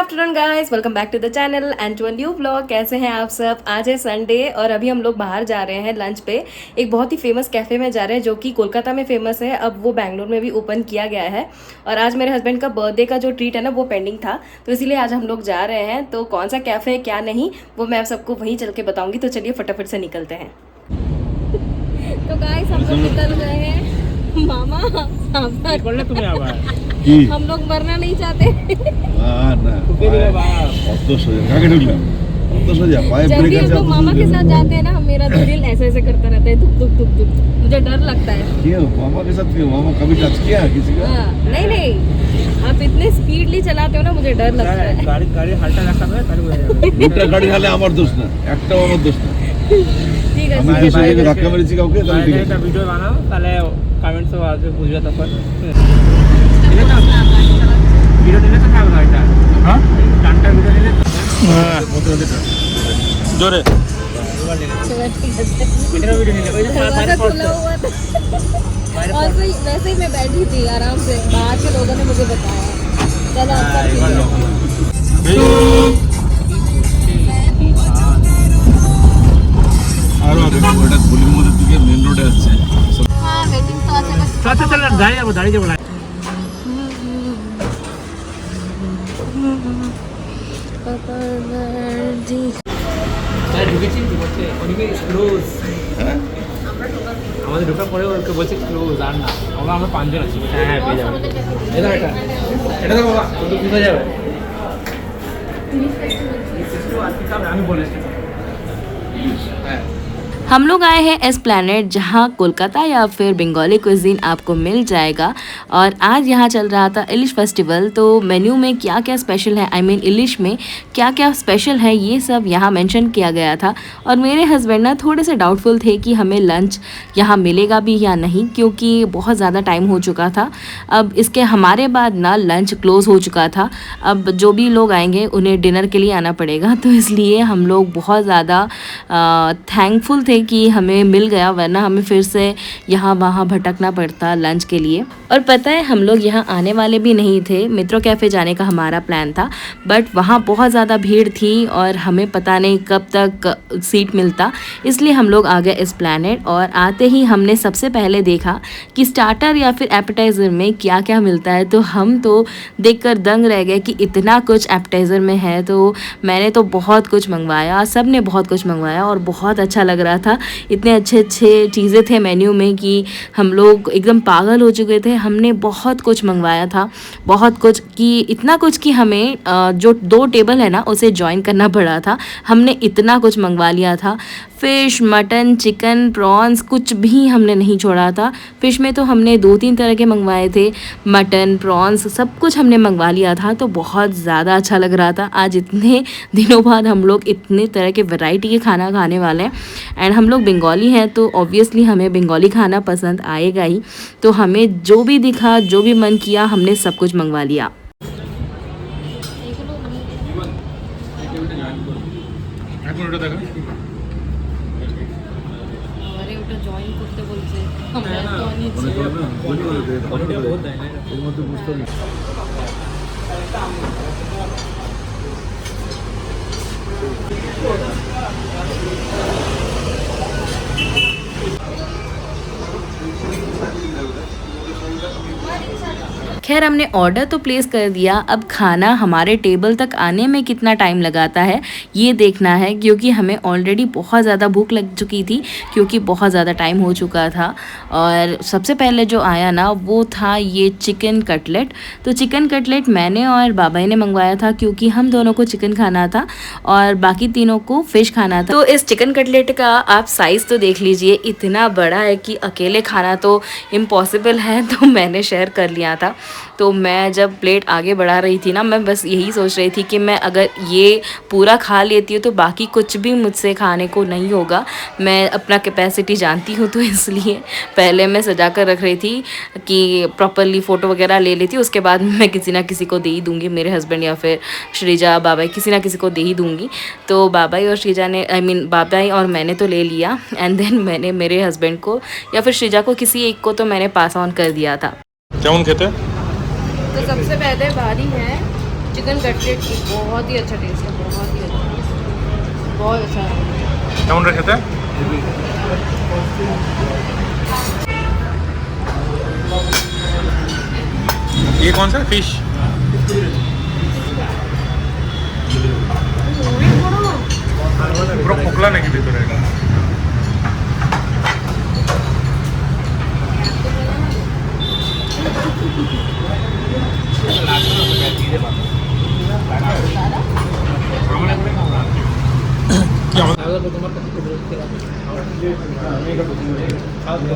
Afternoon guys, welcome back to the channel and to a new vlog. कैसे हैं आप सब? आज है संडे और अभी हम लोग बाहर जा रहे हैं लंच पे। एक बहुत ही फेमस कैफ़े में जा रहे हैं जो कि कोलकाता में फेमस है, अब वो बैंगलोर में भी ओपन किया गया है। और आज मेरे हस्बैंड का बर्थडे का जो ट्रीट है ना वो पेंडिंग था, तो इसीलिए आज हम लोग जा रहे हैं। तो कौन सा कैफ़े है क्या नहीं वो मैं आप सबको वहीं चल के बताऊँगी। तो चलिए फटाफट से निकलते हैं। तो गाइस हम लोग निकल गए हैं। मामा हम लोग मरना नहीं चाहते। जब भी हम लोग मामा के साथ जाते हैं ना, मेरा तो दिल ऐसे ऐसे करता रहता है, दुख दुख दुख दुख। मुझे डर लगता है। क्यों मामा के साथ? क्यों मामा कभी टच किया किसी का? नहीं नहीं, आप इतने स्पीडली चलाते हो ना, मुझे डर लगता है। गाड़ी हाल्टा রাখা হয় তাহলে দুটো গাড়ি হলে আমার দোষ না, একটাও আমার দোষ না। ঠিক আছে, আমি দেশে গিয়ে ধাক্কা মেরেছি কাউকে, তাহলে ঠিক আছে। একটা ভিডিও বানাও, তাহলে কমেন্টসে আসবে, বুঝবে তখন। এটা তো ভিডিও নিলে তো খাবে না এটা। হ্যাঁ টানটা ভিডিও নিলে হ্যাঁ মতো এটা জোরে चलो ठीक है। এটা ভিডিও নিলে ওই যে दरवाजा खुला हुआ था और वैसे ही मैं बैठी थी आराम से, बाहर के लोगों ने मुझे बताया। चलो आप सब ठीक है। আরো আগে ওটা গলির মধ্যে দিকে মেন রোডে আসছে। हाँ वेटिंग तो अच्छा চল চল দাঁড়িয়ে যাবো দাঁড়িয়ে যাবো না স্যার ঢুকেছি কি বলছে ওদিকে ক্লোজ হ্যাঁ আমাদের ঢোকার পরে ওকে বলছে ক্লোজ আর না আমরা পাঁচজন আছি হ্যাঁ পেয়ে যাবো এটা এটা তো বাবা তো কোথায় যাবে আমি বলেছি হ্যাঁ। हम लोग आए हैं एस्प्लैनेड, जहाँ कोलकाता या फिर बंगाली कुजीन आपको मिल जाएगा। और आज यहाँ चल रहा था इलिश फेस्टिवल, तो मेन्यू में क्या क्या स्पेशल है, आई मीन इलिश में क्या क्या स्पेशल है, ये सब यहाँ मेंशन किया गया था। और मेरे हस्बैंड ना थोड़े से डाउटफुल थे कि हमें लंच यहाँ मिलेगा भी या नहीं, क्योंकि बहुत ज़्यादा टाइम हो चुका था। अब इसके हमारे बाद ना लंच क्लोज़ हो चुका था। अब जो भी लोग आएंगे उन्हें डिनर के लिए आना पड़ेगा, तो इसलिए हम लोग बहुत ज़्यादा थैंकफुल थे कि हमें मिल गया, वरना हमें फिर से यहाँ वहाँ भटकना पड़ता लंच के लिए। और पता है हम लोग यहाँ आने वाले भी नहीं थे, मित्रों कैफ़े जाने का हमारा प्लान था, बट वहाँ बहुत ज़्यादा भीड़ थी और हमें पता नहीं कब तक सीट मिलता, इसलिए हम लोग आ गए एस्प्लैनेड। और आते ही हमने सबसे पहले देखा कि स्टार्टर या फिर एपेटाइज़र में क्या क्या मिलता है, तो हम तो देखकर दंग रह गए कि इतना कुछ एपेटाइज़र में है। तो मैंने तो बहुत कुछ मंगवाया, सब ने बहुत कुछ मंगवाया और बहुत अच्छा लग रहा था। इतने अच्छे अच्छे चीज़ें थे मेन्यू में कि हम लोग एकदम पागल हो चुके थे। हमने बहुत कुछ मंगवाया था, बहुत कुछ, कि इतना कुछ कि हमें जो 2 टेबल है ना उसे ज्वाइन करना पड़ा था। हमने इतना कुछ मंगवा लिया था, फ़िश, मटन, चिकन, प्रॉन्स, कुछ भी हमने नहीं छोड़ा था। फ़िश में तो हमने 2-3 तरह के मंगवाए थे, मटन, प्रॉन्स, सब कुछ हमने मंगवा लिया था। तो बहुत ज़्यादा अच्छा लग रहा था। आज इतने दिनों बाद हम लोग इतने तरह के वैरायटी के खाना खाने वाले हैं। एंड हम लोग बंगाली हैं तो ऑब्वियसली हमें बंगाली खाना पसंद आएगा ही। तो हमें जो भी दिखा, जो भी मन किया, हमने सब कुछ मंगवा लिया। खैर हमने ऑर्डर तो प्लेस कर दिया, अब खाना हमारे टेबल तक आने में कितना टाइम लगाता है ये देखना है, क्योंकि हमें ऑलरेडी बहुत ज़्यादा भूख लग चुकी थी, क्योंकि बहुत ज़्यादा टाइम हो चुका था। और सबसे पहले जो आया ना वो था ये चिकन कटलेट। तो चिकन कटलेट मैंने और बाबाई ने मंगवाया था, क्योंकि हम दोनों को चिकन खाना था और बाकी तीनों को फ़िश खाना था। तो इस चिकन कटलेट का आप साइज़ तो देख लीजिए, इतना बड़ा है कि अकेले खाना तो इम्पॉसिबल है, तो मैंने शेयर कर लिया था। तो मैं जब प्लेट आगे बढ़ा रही थी ना, मैं बस यही सोच रही थी कि मैं अगर ये पूरा खा लेती हूँ तो बाकी कुछ भी मुझसे खाने को नहीं होगा। मैं अपना कैपेसिटी जानती हूँ, तो इसलिए पहले मैं सजा कर रख रही थी कि प्रॉपरली फ़ोटो वगैरह ले लेती, उसके बाद मैं किसी ना किसी को दे ही दूँगी, मेरे हस्बैंड या फिर श्रीजा, बाबाई, किसी ना किसी को दे ही दूँगी। तो बाबाई और श्रीजा ने, आई मीन बाबाई और मैंने तो ले लिया, एंड देन मैंने मेरे हस्बैंड को या फिर श्रीजा को, किसी एक को तो मैंने पास ऑन कर दिया था। কেমন খেতে? तो सबसे पहले बारी है चिकन कटलेट की बहुत ही अच्छा टेस्ट है, बहुत ही अच्छा, बहुत अच्छा है। কেমন রে খেতে? ये कौन सा फिश? পুরো পোকলা নাকি ভিতরে?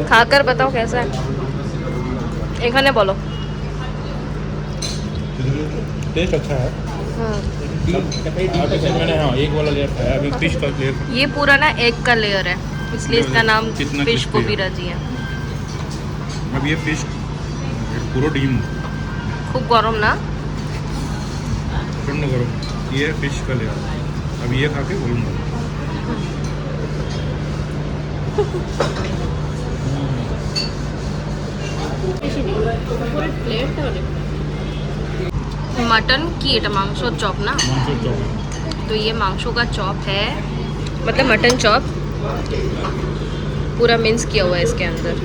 खाकर बताओ कैसा है, এখানে বলো। टेस्ट अच्छा है। मैंने हाँ एक वाला लेयर खाया, अभी फिश का लेयर। ये पूरा ना एग का लेयर है, इसलिए इसका नाम कितना फिश crispy को है। भी राजी है। अब ये फिश पूरा डीम खूब गरम ना, ठंड करो, ये फिश का लेयर। अब ये खा के बोलूँगा। मटन की এটা মাংস চপ না, तो ये मांसों का चॉप है, मतलब मटन चॉप पूरा मिन्स किया हुआ है इसके अंदर।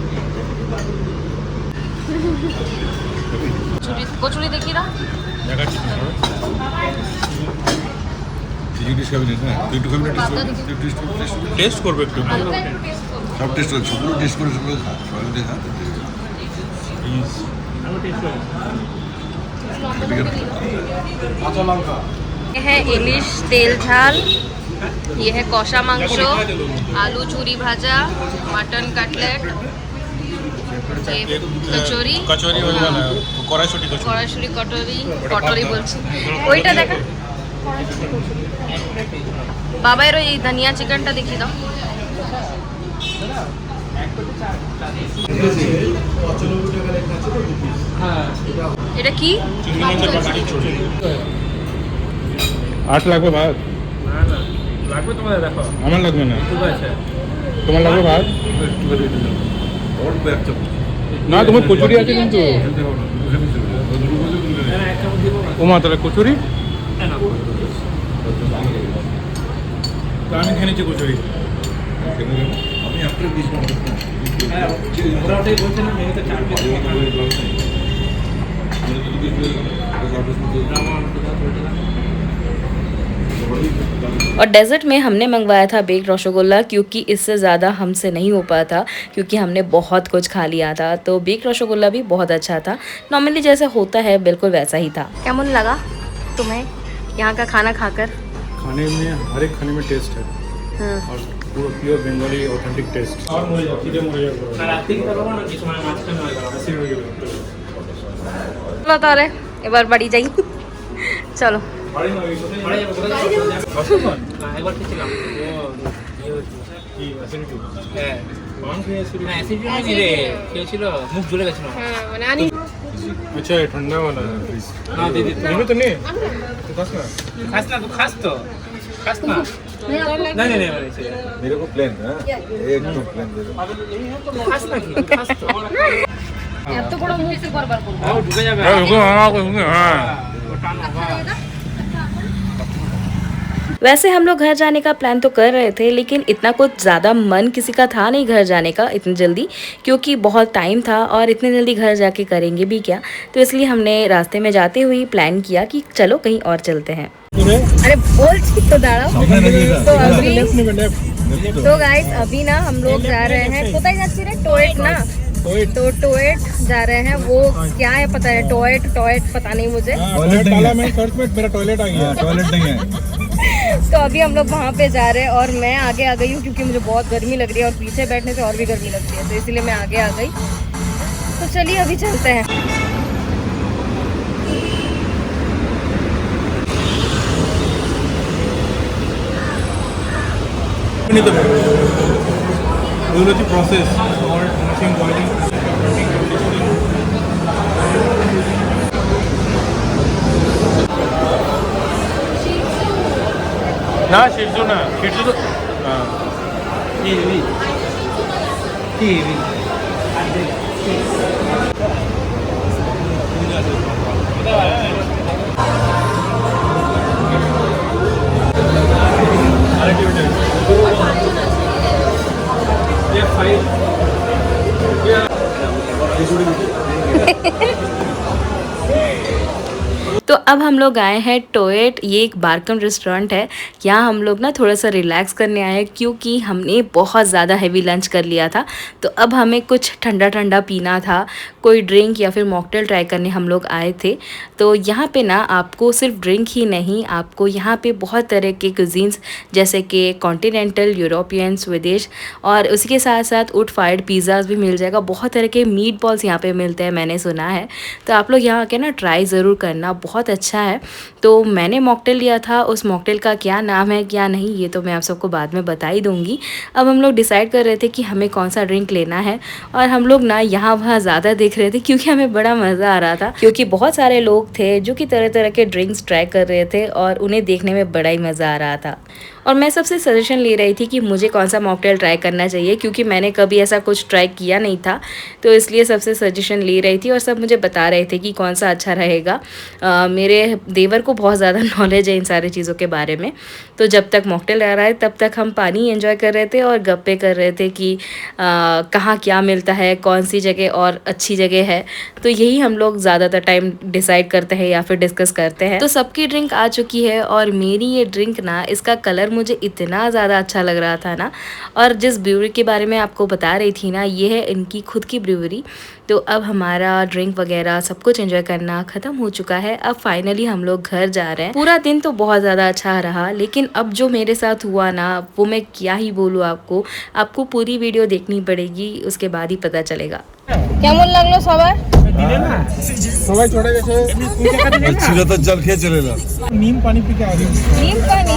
कचौड़ी देखिए ना, টেস্ট খাবি না? তুই একটু খাবি না? টেস্ট করবে একটু। সব টেস্ট করে, সবগুলো টেস্ট করে, সবগুলো খা, সবাই দেখা। ये है इलिश तेल झाल, ये है कौशा मांसो, आलू चूरी भाजा, मटन कटलेट, ये कचौरी, कचौरी वाला কড়াইশুঁটি কচুরি। কড়াইশুঁটি কটরি, কটরি বলছি, ওইটা দেখা বাবা। এর ওই ধনিয়া চিকেনটা দেখিয়ে দাও। এটা কি? 8 লাগবে ভাত? না না লাগবে, তোমাদের দেখো। আমার লাগবে না। ঠিক আছে, তোমার লাগবে ভাত? অল্প এক চামচ। না তোমার কচুরি আছে কিন্তু। না না, একটা দিব না। ওমা তাহলে কচুরি? না না, তা আমি খেয়ে নিচ্ছি কচুরি। আমি আপনার 20 মিনিট হ্যাঁ, ওরা ওটাই বলছে না, মেনুতে 4 পিস और डेजर्ट में हमने मंगवाया था बेक्ड रसगुल्ला, क्योंकि इससे ज़्यादा हमसे नहीं हो पाया था, क्योंकि हमने बहुत कुछ खा लिया था। तो बेक्ड रसगुल्ला भी बहुत अच्छा था, नॉर्मली जैसे होता है बिल्कुल वैसा ही था। कैमन लगा तुम्हें यहाँ का खाना खाकर? खाने में हर एक खाने में टेस्ट है और पूरा प्योर बंगाली ऑथेंटिक टेस्ट। और मरे जाओ, सीधे मरे जाओ। না রাত্রি কি করবো না, কিছু মানে মাঝখানে হয়ে গেল। ऐसे हो गया। चलो तारे এবার বাড়ি যাই, চলো। পড়ে যাবো, কোথায় যাবো? না, একবার খেয়েছিলাম। ও ইয়ে হয়েছিল। কি অ্যাসিডিটি? হ্যাঁ, मांस में एसिडिटी? না অ্যাসিড হয়নি রে, খেয়েছিল, মুখ জ্বলে গেছিল। মানে আনি अच्छा ये ठंडा वाला है फ्रिज। না দিদি, नहीं तो नहीं तो बस ना। খাস না, তো খাস তো, খাস না। না না না, मेरे को प्लेन है, एक तो प्लेन दे दो। খাস না, কি খাস তো। এত বড় মুখ কি করবার করব? ও ঢুকে যাবে। हाँ रुको, हाँ रुको, हाँ। वैसे हम लोग घर जाने का प्लान तो कर रहे थे, लेकिन इतना कुछ ज़्यादा मन किसी का था नहीं घर जाने का इतनी जल्दी, क्योंकि बहुत टाइम था और इतनी जल्दी घर जाके करेंगे भी क्या। तो इसलिए हमने रास्ते में जाते हुए प्लान किया कि चलो कहीं और चलते हैं। अरे बोल तो दाड़ा। तो अभी तो गाइस अभी ना हम लोग जा रहे हैं, कोথায় যাচ্ছি রে? टोएट ना, तो टोएट जा रहे हैं। वो क्या है पता है? टोएट पता नहीं मुझे। टॉयलेट डाला मैंने सर्च में, मेरा टॉयलेट आ गया। टॉयलेट नहीं है। तो अभी हम लोग वहाँ पे जा रहे हैं और मैं आगे आ गई हूँ, क्योंकि मुझे बहुत गर्मी लग रही है और पीछे बैठने से और भी गर्मी लगती है, तो इसलिए मैं आगे आ गई। तो चलिए अभी चलते हैं। नहीं तो प्रोसेस और मशीन बॉइलिंग ना शिरजू ना शिरजू तो हाँ টিভি টিভি अब हम लोग आए हैं टोएट, ये एक बारकम रेस्टोरेंट है। यहाँ हम लोग ना थोड़ा सा रिलैक्स करने आए हैं क्योंकि हमने बहुत ज़्यादा हैवी लंच कर लिया था। तो अब हमें कुछ ठंडा ठंडा पीना था, कोई ड्रिंक या फिर मॉकटेल ट्राई करने हम लोग आए थे। तो यहाँ पे ना आपको सिर्फ ड्रिंक ही नहीं, आपको यहाँ पे बहुत तरह के कुजीन्स जैसे कि कॉन्टिनेंटल, यूरोपियन, स्वीडिश और उसी के साथ साथ वुड फायर्ड पिज़्ज़ाज़ भी मिल जाएगा। बहुत तरह के मीट बॉल्स यहाँ पे मिलते हैं, मैंने सुना है। तो आप लोग यहाँ आके ना ट्राई ज़रूर करना, बहुत अच्छा है। तो मैंने मॉकटेल लिया था, उस मॉकटेल का क्या नाम है क्या नहीं ये तो मैं आप सबको बाद में बता ही दूँगी। अब हम लोग डिसाइड कर रहे थे कि हमें कौन सा ड्रिंक लेना है और हम लोग ना यहाँ वहाँ ज़्यादा देख रहे थे क्योंकि हमें बड़ा मज़ा आ रहा था, क्योंकि बहुत सारे लोग थे जो कि तरह तरह के ड्रिंक्स ट्राई कर रहे थे और उन्हें देखने में बड़ा ही मज़ा आ रहा था। और मैं सबसे सजेशन ले रही थी कि मुझे कौन सा मॉकटेल ट्राई करना चाहिए क्योंकि मैंने कभी ऐसा कुछ ट्राई किया नहीं था, तो इसलिए सबसे सजेशन ले रही थी और सब मुझे बता रहे थे कि कौन सा अच्छा रहेगा। मेरे देवर को बहुत ज़्यादा नॉलेज है इन सारी चीज़ों के बारे में। तो जब तक मॉकटेल आ रहा है तब तक हम पानी एंजॉय कर रहे थे और गप्पे कर रहे थे कि कहाँ क्या मिलता है, कौन सी जगह और अच्छी जगह है। तो यही हम लोग ज़्यादातर टाइम डिसाइड करते हैं या फिर डिस्कस करते हैं। तो सबकी ड्रिंक आ चुकी है और मेरी ये ड्रिंक ना, इसका कलर मुझे इतना ज़्यादा अच्छा लग रहा था ना। और जिस ब्रूअरी के बारे में आपको बता रही थी ना, ये है इनकी खुद की ब्रूअरी। तो अब हमारा ड्रिंक वगैरह सब कुछ एंजॉय करना ख़त्म हो चुका है। अब फाइनली हम लोग घर जा रहे हैं। पूरा दिन तो बहुत ज़्यादा अच्छा रहा, लेकिन अब जो मेरे साथ हुआ ना वो मैं क्या ही बोलूँ आपको पूरी वीडियो देखनी पड़ेगी, उसके बाद ही पता चलेगा। কেমন লাগলো সবার? সবাই চড়ে গেছে ছিল তো জল খেয়ে চলে এলাম। নিম পানি পিকে আগে नीम पानी।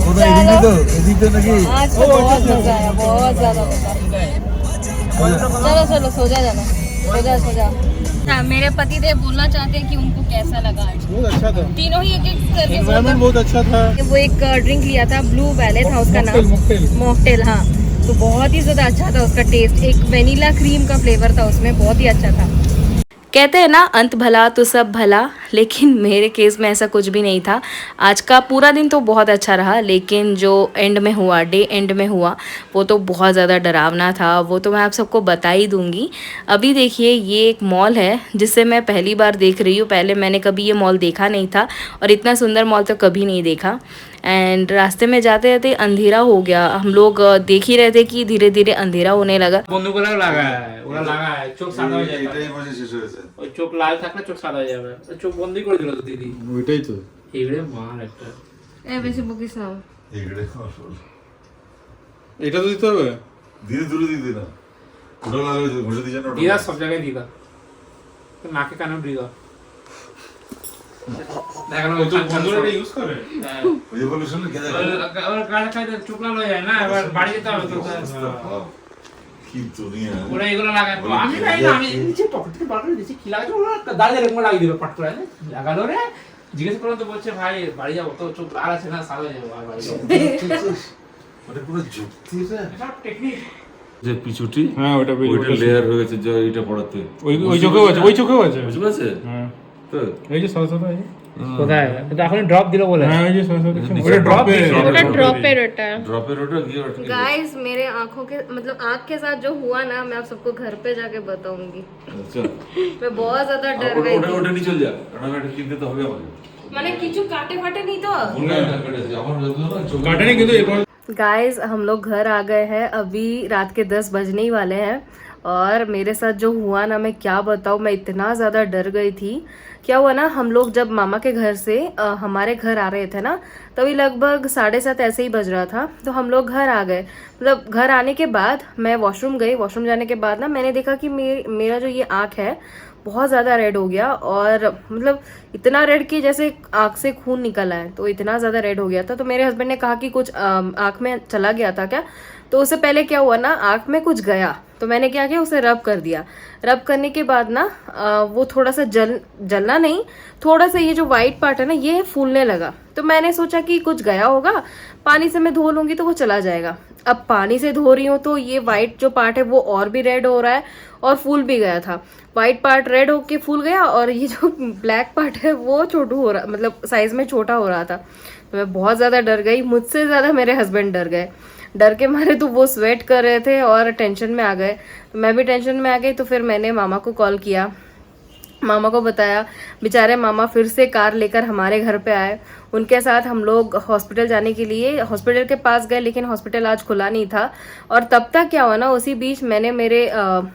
কোথায় এদিকে তো এদিকে নাকি आज तो बहुत मजा आया, बहुत ज्यादा मजा। चलो चलो सो जा, जाना सो जा। हाँ, मेरे पति देव बोलना चाहते हैं कि उनको कैसा लगा आज। बहुत अच्छा था, तीनों ही एक एक करके एनवायरनमेंट बहुत अच्छा था। वो एक ड्रिंक लिया था, ब्लू वैले था उसका नाम, मॉकटेल। हाँ, तो बहुत ही ज़्यादा अच्छा था उसका टेस्ट। एक वेनिला क्रीम का फ्लेवर था उसमें, बहुत ही अच्छा था। कहते हैं ना अंत भला तो सब भला, लेकिन मेरे केस में ऐसा कुछ भी नहीं था। आज का पूरा दिन तो बहुत अच्छा रहा, लेकिन जो एंड में हुआ, डे एंड में हुआ, वो तो बहुत ज़्यादा डरावना था। वो तो मैं आप सबको बता ही दूँगी। अभी देखिए ये एक मॉल है जिसे मैं पहली बार देख रही हूँ। पहले मैंने कभी ये मॉल देखा नहीं था और इतना सुंदर मॉल तो कभी नहीं देखा। एंड रास्ते में जाते जाते अंधेरा हो गया। हम लोग देख ही रहे थे कि धीरे धीरे अंधेरा होने लगा। বন্ধুগুলো লাগায় ওরা লাগায় চোখ সাদা হয়ে যায়, এটাই বসে শেষ হয়েছে। ওই চোখ লাল থাকলে চোখ সাদা হয়ে যাবে, ওই চোখ বন্ধই করে দিল তো দিদি। ওইটাই তো এইবারে মার একটা বেশি বকিস না। এগুলো এটা তো দিতে হবে। ধীরে ধীরে দিতে না, ওটা লাগবে ঘষে দিয়ে জানো দিদা সব জায়গায় দিদা, নাকে কানেও দিদা। দেখানো তো বন্ধুরা এটা ইউজ করে। ওই যে বলে শুনলে খেতে ওরা গাড়ি খাইতে চোখ লাল হয়ে যায় না, এবার বাড়ি যেতে হবে তো। কি দুনিয়া। ওরা এগুলো লাগায়, আমি জানি না, আমি নিচে পকেট থেকে বার করে দিয়েছি কি লাগাচ্ছে, ওরা দাঁড়িয়ে এরকম লাগিয়ে দিল পাট করে। লাগালো রে, জিজ্ঞেস করলাম তো বলছে ভাই বাড়ি যাবো তো, চোখ লাল আছে না, সাদা হয়ে যাবো আর বাড়ি যাবো। ওটা পুরো যুক্তি রে। সব টেকনিক। যে পিছুটি হ্যাঁ ওটা ওইটা লেয়ার হয়ে গেছে, যে এটা পড়াতে ওই চোখেও আছে, ওই চোখেও আছে। বুঝতে পারছে? হ্যাঁ তো এই যে সাদা সাদা, এই যে কোথায় কিন্তু এখন ড্রপ দিল বলে। হ্যাঁ এই যে সাদা সাদা দেখছেন, নিচে ওটা ড্রপ ওটা ड्रॉपर होता है। ড্রপের ওটা গিয়ে गाइस मेरे आंखों के मतलब आँख के साथ जो हुआ ना, मैं आप सबको घर पे जाके बताऊंगी। আচ্ছা मैं बहुत ज्यादा डर ওটা गई ওটা थी। ওটা নিয়ে চল যা, কারণ এটা কিনতে তো হবে আমাকে। मैंने किचु काटे फाटे नहीं तो। না না কেটেছে আমার যত না চোখ काटे नहीं কিন্তু एक गाइस हम लोग घर आ गए हैं, अभी रात के 10 बजने ही वाले हैं और मेरे साथ जो हुआ ना, मैं क्या बताऊँ, मैं इतना ज़्यादा डर गई थी। क्या हुआ ना, हम लोग जब मामा के घर से हमारे घर आ रहे थे ना, तभी लगभग 7:30 ऐसे ही बज रहा था। तो हम लोग घर आ गए, मतलब घर आने के बाद मैं वॉशरूम गई। वॉशरूम जाने के बाद ना मैंने देखा कि मेरा जो ये आँख है बहुत ज़्यादा रेड हो गया, और मतलब इतना रेड कि जैसे आँख से खून निकला है, तो इतना ज़्यादा रेड हो गया था। तो मेरे हस्बैंड ने कहा कि कुछ आँख में चला गया था क्या। तो उससे पहले क्या हुआ ना, आँख में कुछ गया, तो मैंने क्या किया, उसे रब कर दिया। रब करने के बाद ना वो थोड़ा सा जलना नहीं, थोड़ा सा ये जो वाइट पार्ट है ना, ये फूलने लगा। तो मैंने सोचा कि कुछ गया होगा, पानी से मैं धो लूँगी तो वो चला जाएगा। अब पानी से धो रही हूँ तो ये वाइट जो पार्ट है वो और भी रेड हो रहा है और फूल भी गया था। वाइट पार्ट रेड होके फूल गया और ये जो ब्लैक पार्ट है वो छोटू हो रहा, मतलब साइज में छोटा हो रहा था। तो मैं बहुत ज़्यादा डर गई, मुझसे ज़्यादा मेरे हस्बैंड डर गए। डर के मारे तो वो स्वेट कर रहे थे और टेंशन में आ गए, तो मैं भी टेंशन में आ गई। तो फिर मैंने मामा को कॉल किया मामा को बताया, बेचारे मामा फिर से कार लेकर हमारे घर पे आए। उनके साथ हम लोग हॉस्पिटल जाने के लिए हॉस्पिटल के पास गए, लेकिन हॉस्पिटल आज खुला नहीं था। और तब तक क्या हुआ ना, उसी बीच मैंने मेरे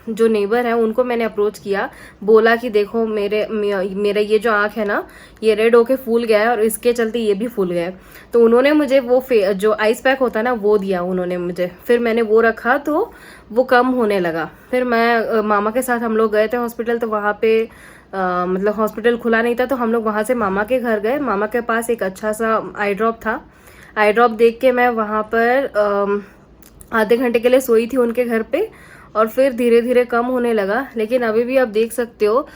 जो नेबर हैं उनको मैंने अप्रोच किया, बोला कि देखो मेरा ये जो आँख है ना, ये रेड होके फूल गया है और इसके चलते ये भी फूल गया है। तो उन्होंने मुझे वो जो आइस पैक होता है ना वो दिया उन्होंने मुझे, फिर मैंने वो रखा तो वो कम होने लगा। फिर मैं मामा के साथ हम लोग गए थे हॉस्पिटल, तो वहाँ पे मतलब हॉस्पिटल खुला नहीं था, तो हम लोग वहाँ से मामा के घर गए। मामा के पास एक अच्छा सा आई ड्रॉप था। आई ड्रॉप देख के मैं वहाँ पर आधे घंटे के लिए सोई थी उनके घर पे, और फिर धीरे धीरे कम होने लगा। लेकिन अभी भी आप देख सकते हो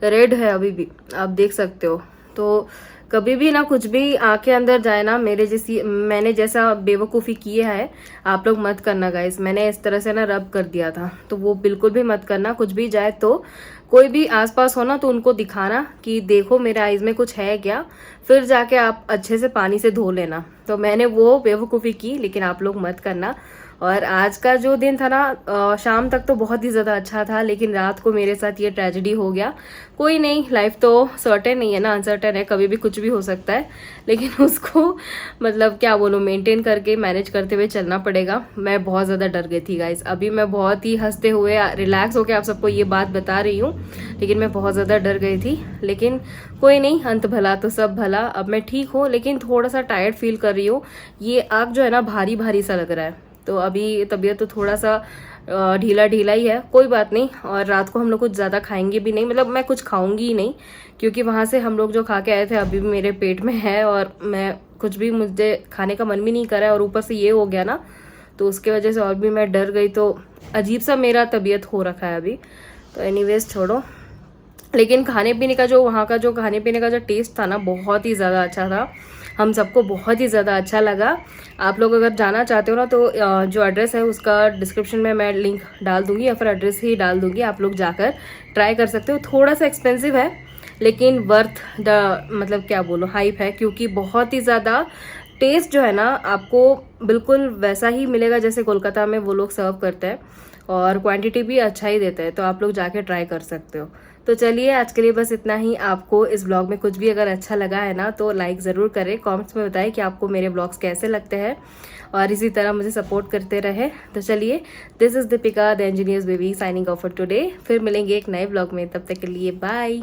रेड है, अभी भी आप देख सकते हो। तो कभी भी ना कुछ भी आंखें अंदर जाए ना, मैंने जैसा बेवकूफ़ी की है आप लोग मत करना गाइस। मैंने इस तरह से ना रब कर दिया था, तो वो बिल्कुल भी मत करना। कुछ भी जाए तो कोई भी आसपास हो ना तो उनको दिखाना कि देखो मेरे आईज में कुछ है क्या, फिर जाके आप अच्छे से पानी से धो लेना। तो मैंने वो बेवकूफ़ी की, लेकिन आप लोग मत करना। और आज का जो दिन था ना, शाम तक तो बहुत ही ज़्यादा अच्छा था, लेकिन रात को मेरे साथ ये ट्रेजेडी हो गया। कोई नहीं, लाइफ तो सर्टेन नहीं है ना, अनसर्टेन है, कभी भी कुछ भी हो सकता है। लेकिन उसको मतलब क्या बोलूँ, मेंटेन करके मैनेज करते हुए चलना पड़ेगा। मैं बहुत ज़्यादा डर गई थी गाइस। अभी मैं बहुत ही हंसते हुए रिलैक्स होकर आप सबको ये बात बता रही हूँ, लेकिन मैं बहुत ज़्यादा डर गई थी। लेकिन कोई नहीं, अंत भला तो सब भला। अब मैं ठीक हूँ, लेकिन थोड़ा सा टायर्ड फील कर रही हूँ। ये आँख जो है ना भारी भारी सा लग रहा है, तो अभी तबीयत तो थोड़ा सा ढीला ढीला ही है। कोई बात नहीं। और रात को हम लोग कुछ ज़्यादा खाएंगे भी नहीं, मतलब मैं कुछ खाऊंगी ही नहीं, क्योंकि वहाँ से हम लोग जो खा के आए थे अभी भी मेरे पेट में है, और मैं कुछ भी, मुझे खाने का मन भी नहीं कर रहा है। और ऊपर से ये हो गया ना, तो उसके वजह से और भी मैं डर गई। तो अजीब सा मेरा तबीयत हो रखा है अभी। तो एनीवेज छोड़ो। लेकिन खाने पीने का जो वहाँ का जो खाने पीने का जो टेस्ट था ना, बहुत ही ज़्यादा अच्छा था। हम सबको बहुत ही ज़्यादा अच्छा लगा। आप लोग अगर जाना चाहते हो ना, तो जो एड्रेस है उसका डिस्क्रिप्शन में मैं लिंक डाल दूँगी, या फिर एड्रेस ही डाल दूँगी। आप लोग जाकर ट्राई कर सकते हो। थोड़ा सा एक्सपेंसिव है, लेकिन वर्थ द मतलब क्या बोलो हाइप है, क्योंकि बहुत ही ज़्यादा टेस्ट जो है ना आपको बिल्कुल वैसा ही मिलेगा जैसे कोलकाता में वो लोग सर्व करते हैं, और क्वांटिटी भी अच्छा ही देते हैं। तो आप लोग जाके ट्राई कर सकते हो। तो चलिए आज के लिए बस इतना ही। आपको इस ब्लॉग में कुछ भी अगर अच्छा लगा है ना, तो लाइक ज़रूर करें, कमेंट्स में बताएं कि आपको मेरे ब्लॉग्स कैसे लगते हैं, और इसी तरह मुझे सपोर्ट करते रहे। तो चलिए, this is Deepika the engineers baby signing off for today. फिर मिलेंगे एक नए ब्लॉग में, तब तक के लिए बाय।